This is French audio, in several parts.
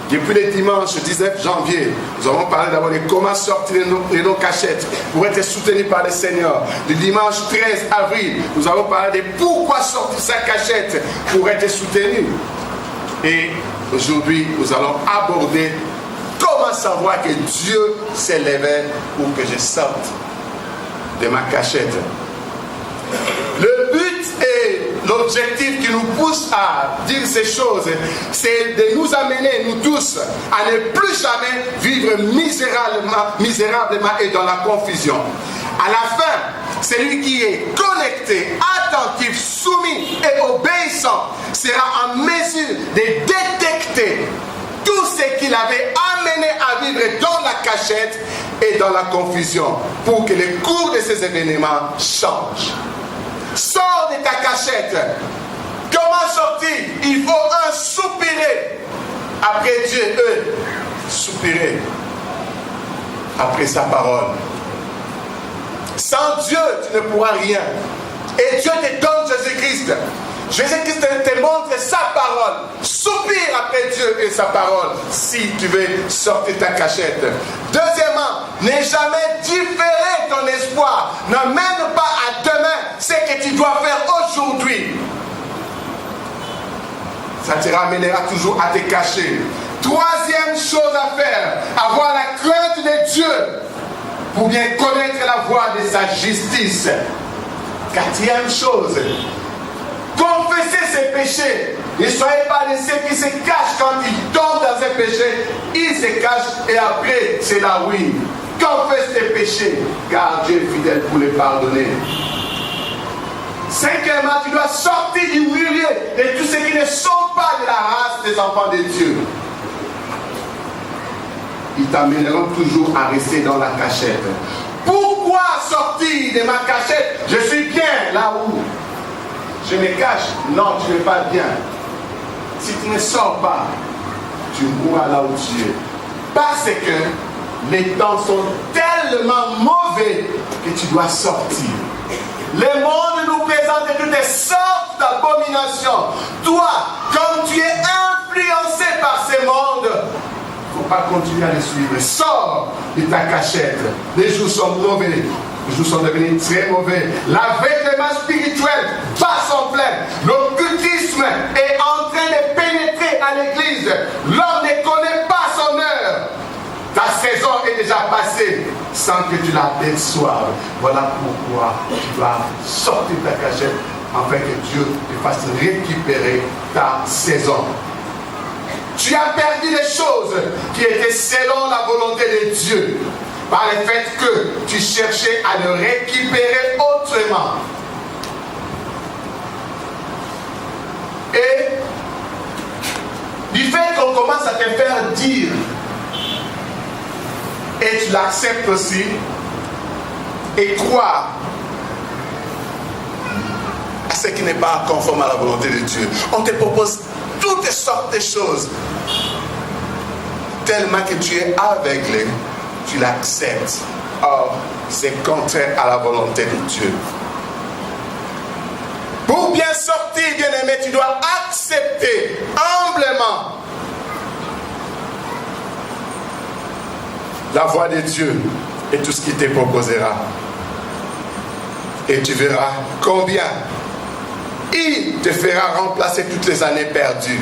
Depuis le dimanche 19 janvier, nous avons parlé d'abord de comment sortir de nos cachettes pour être soutenus par le Seigneur. Le dimanche 13 avril, nous avons parlé de pourquoi sortir sa cachette pour être soutenu. Et aujourd'hui, nous allons aborder comment savoir que Dieu s'est levé pour que je sorte de ma cachette. Le but et l'objectif qui nous pousse à dire ces choses, c'est de nous amener, nous tous, à ne plus jamais vivre misérablement et dans la confusion. À la fin, celui qui est connecté, attentif, soumis et obéissant sera en mesure de détecter tout ce qu'il avait amené à vivre dans la cachette et dans la confusion pour que le cours de ces événements change. Sors de ta cachette. Comment sortir? Il faut soupirer après Dieu, soupirer après sa parole. Sans Dieu, tu ne pourras rien. Et Dieu te donne Jésus-Christ. Jésus-Christ te montre sa parole. Soupire après Dieu et sa parole si tu veux sortir ta cachette. Deuxièmement, n'aie jamais différé ton espoir. N'amène pas à demain ce que tu dois faire aujourd'hui. Ça te ramènera toujours à te cacher. Troisième chose à faire, avoir la crainte de Dieu pour bien connaître la voie de sa justice. Quatrième chose, confessez ses péchés. Ne soyez pas de ceux qui se cachent quand ils tombent dans un péché. Ils se cachent et après, c'est la oui. Confesse tes péchés, car Dieu est fidèle pour les pardonner. Cinquièmement, tu dois sortir du milieu de tous ceux qui ne sont pas de la race des enfants de Dieu. Ils t'amèneront toujours à rester dans la cachette. Pourquoi sortir de ma cachette? Je suis bien là où je me cache. Non, tu n'es pas bien. Si tu ne sors pas, tu mourras là où tu es. Parce que les temps sont tellement mauvais que tu dois sortir. Le monde nous présente toutes sortes d'abominations. Toi, comme tu es influencé par ce monde, il ne faut pas continuer à les suivre. Sors de ta cachette. Les jours sont mauvais. Les jours sont devenus très mauvais. L'aveuglement spirituel bat son plein. L'occultisme est en train de pénétrer à l'église. L'homme ne connaît pas son heure. Ta saison est déjà passée sans que tu l'aperçoives. Voilà pourquoi tu dois sortir de ta cachette afin que Dieu te fasse récupérer ta saison. Tu as perdu les choses qui étaient selon la volonté de Dieu par le fait que tu cherchais à le récupérer autrement. Et du fait qu'on commence à te faire dire et tu l'acceptes aussi et croire à ce qui n'est pas conforme à la volonté de Dieu. On te propose toutes sortes de choses. Tellement que tu es aveuglé, tu l'acceptes. Or, c'est contraire à la volonté de Dieu. Pour bien sortir, bien-aimé, tu dois accepter humblement la voix de Dieu et tout ce qu'il te proposera. Et tu verras combien il te fera remplacer toutes les années perdues.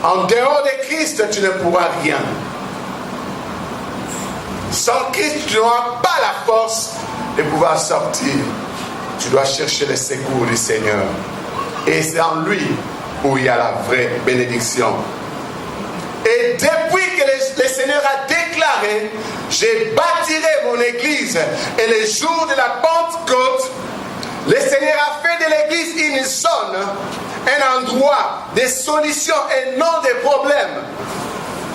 En dehors de Christ, tu ne pourras rien. Sans Christ, tu n'auras pas la force de pouvoir sortir. Tu dois chercher le secours du Seigneur. Et c'est en lui où il y a la vraie bénédiction. Et depuis que le Seigneur a déclaré, je bâtirai mon église, et le jour de la Pentecôte, le Seigneur a fait de l'église une zone, un endroit de solutions et non de problèmes.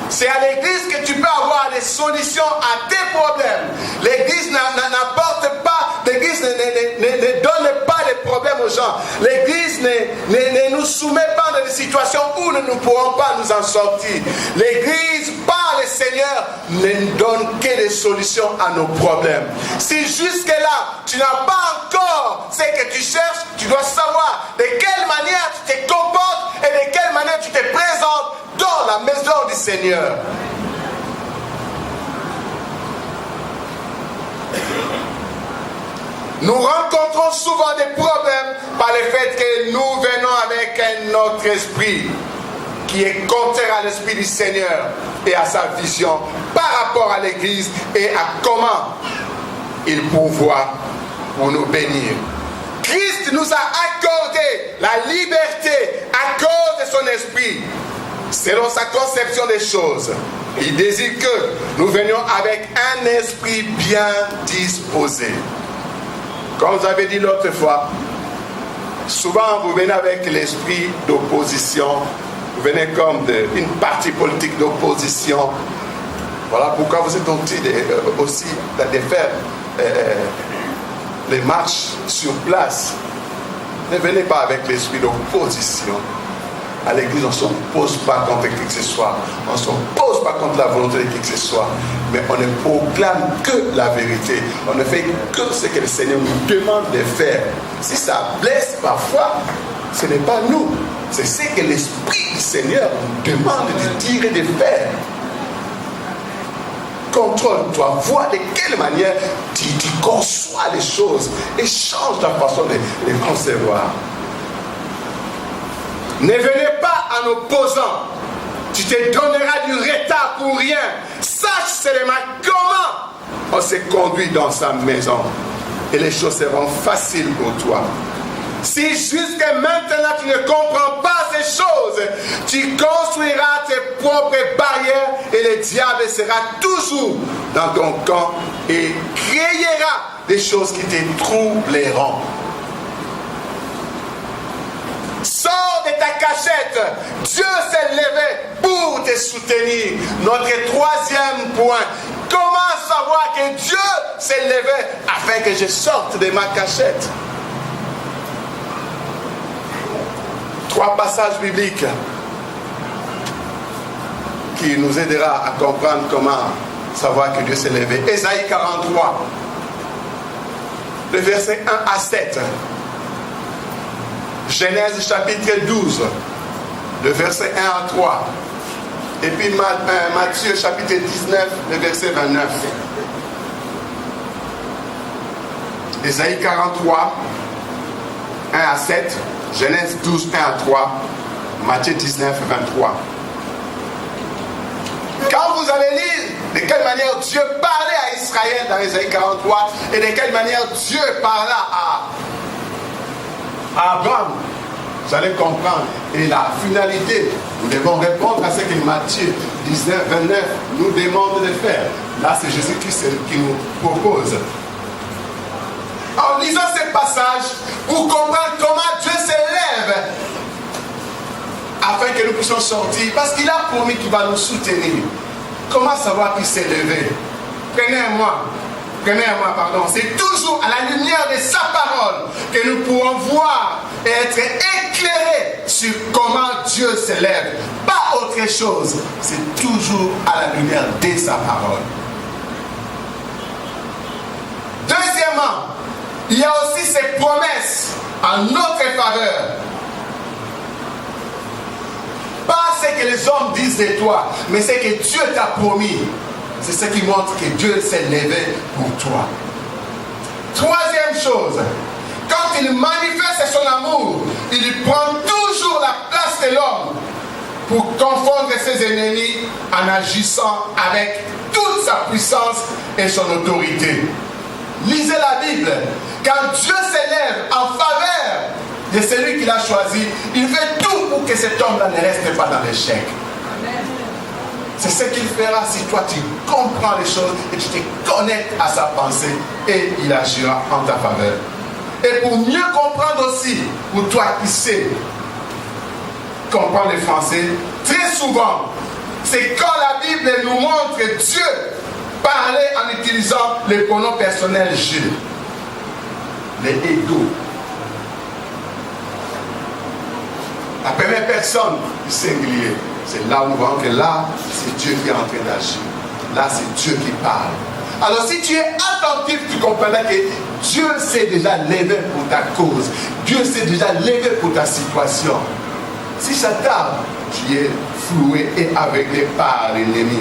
C'est à l'église que tu peux avoir des solutions à tes problèmes. L'église n'apporte pas, l'église ne donne pas de problèmes aux gens. L'église ne nous soumet pas dans des situations où nous ne pourrons pas nous en sortir. L'église, par le Seigneur, ne donne que des solutions à nos problèmes. Si jusque-là, tu n'as pas encore ce que tu cherches, tu dois savoir de quelle manière tu te comportes et de quelle manière tu te présentes dans la du Seigneur. Nous rencontrons souvent des problèmes par le fait que nous venons avec un autre esprit qui est contraire à l'esprit du Seigneur et à sa vision par rapport à l'Église et à comment il pourvoit pour nous bénir. Christ nous a accordé la liberté à cause de son esprit, selon sa conception des choses. Il désire que nous venions avec un esprit bien disposé. Comme vous avez dit l'autre fois, souvent vous venez avec l'esprit d'opposition, vous venez comme une partie politique d'opposition. Voilà pourquoi vous êtes aussi de faire les marches sur place. Ne venez pas avec l'esprit d'opposition. À l'église, on ne s'oppose pas contre qui que ce soit. On ne s'oppose pas contre la volonté de qui que ce soit. Mais on ne proclame que la vérité. On ne fait que ce que le Seigneur nous demande de faire. Si ça blesse parfois, ce n'est pas nous. C'est ce que l'Esprit du Seigneur nous demande de dire et de faire. Contrôle-toi, vois de quelle manière tu conçois les choses et change ta façon de les concevoir. Ne venez pas en opposant. Tu te donneras du retard pour rien. Sache seulement comment on se conduit dans sa maison. Et les choses seront faciles pour toi. Si jusque maintenant tu ne comprends pas ces choses, tu construiras tes propres barrières et le diable sera toujours dans ton camp et créera des choses qui te troubleront. Sors de ta cachette. Dieu s'est levé pour te soutenir. Notre troisième point. Comment savoir que Dieu s'est levé afin que je sorte de ma cachette? 3 passages bibliques qui nous aidera à comprendre comment savoir que Dieu s'est levé. Ésaïe 43, le verset 1 à 7. Genèse chapitre 12, le verset 1 à 3. Et puis Matthieu chapitre 19, le verset 29. Ésaïe 43, 1 à 7. Genèse 12, 1 à 3. Matthieu 19, 23. Quand vous allez lire de quelle manière Dieu parlait à Israël dans Ésaïe 43 et de quelle manière Dieu parla à Abraham, vous allez comprendre. Et la finalité, nous devons répondre à ce que Matthieu 19, 29 nous demande de faire. Là, c'est Jésus-Christ qui nous propose. En lisant ce passage, pour comprendre comment Dieu s'élève afin que nous puissions sortir, parce qu'il a promis qu'il va nous soutenir. Comment savoir qu'il s'est levé? Prenez-moi, pardon. C'est toujours à la lumière de sa parole que nous pourrons voir et être éclairés sur comment Dieu s'élève. Pas autre chose. C'est toujours à la lumière de sa parole. Deuxièmement, il y a aussi ces promesses en notre faveur. Pas ce que les hommes disent de toi, mais ce que Dieu t'a promis. C'est ce qui montre que Dieu s'est levé pour toi. Troisième chose, quand il manifeste son amour, il prend toujours la place de l'homme pour confondre ses ennemis en agissant avec toute sa puissance et son autorité. Lisez la Bible. Quand Dieu s'élève en faveur de celui qu'il a choisi, il fait tout pour que cet homme-là ne reste pas dans l'échec. C'est ce qu'il fera si toi tu comprends les choses et tu te connectes à sa pensée et il agira en ta faveur. Et pour mieux comprendre aussi, pour toi qui sais comprendre le français, très souvent, c'est quand la Bible nous montre Dieu parler en utilisant le pronom personnel je. Les égaux. La première personne du singulier. C'est là où nous voyons que là, c'est Dieu qui est en train d'agir. Là, c'est Dieu qui parle. Alors, si tu es attentif, tu comprendras que Dieu s'est déjà levé pour ta cause. Dieu s'est déjà levé pour ta situation. Si ça tarde, tu es floué et aveuglé par l'ennemi.